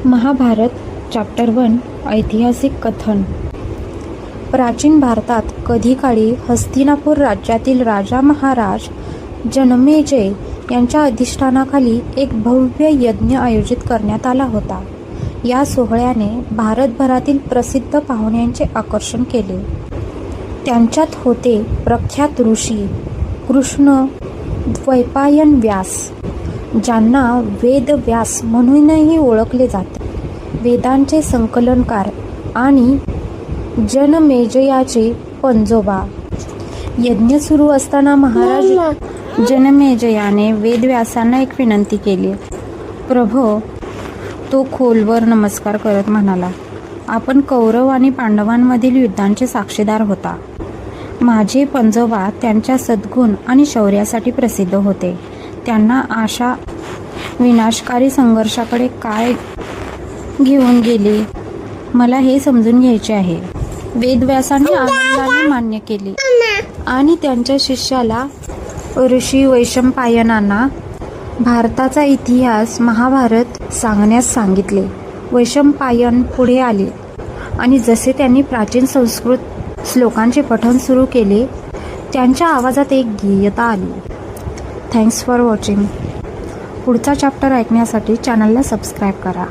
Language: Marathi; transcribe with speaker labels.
Speaker 1: महाभारत चॅप्टर 1 ऐतिहासिक कथन. प्राचीन भारतात कधी काळी हस्तिनापूर राज्यातील राजा महाराज जनमेजय यांच्या अधिष्ठानाखाली एक भव्य यज्ञ आयोजित करण्यात आला होता. या सोहळ्याने भारतभरातील प्रसिद्ध पाहुण्यांचे आकर्षण केले. त्यांच्यात होते प्रख्यात ऋषी कृष्ण द्वैपायन व्यास, ज्यांना वेदव्यास म्हणूनही ओळखले जाते, वेदांचे संकलनकार आणि जनमेजयाचे पणजोबा. यज्ञ सुरू असताना महाराज जनमेजयाने वेदव्यासांना एक विनंती केली. प्रभो, तो खोलवर नमस्कार करत म्हणाला, आपण कौरव आणि पांडवांमधील युद्धांचे साक्षीदार होता. माझे पणजोबा त्यांच्या सद्गुण आणि शौर्यासाठी प्रसिद्ध होते. त्यांना अशा विनाशकारी संघर्षाकडे काय घेऊन गेले, मला हे समजून घ्यायचे आहे. वेदव्यासांनी आनंदाने मान्य केले आणि त्यांच्या शिष्याला ऋषी वैशंपायनांना भारताचा इतिहास महाभारत सांगण्यास सांगितले. वैशंपायन पुढे आले आणि जसे त्यांनी प्राचीन संस्कृत श्लोकांचे पठण सुरू केले, त्यांच्या आवाजात एक गेयता आली. Thanks for watching. पुढचा चॅप्टर ऐकण्यासाठी चॅनलला सबस्क्राईब करा.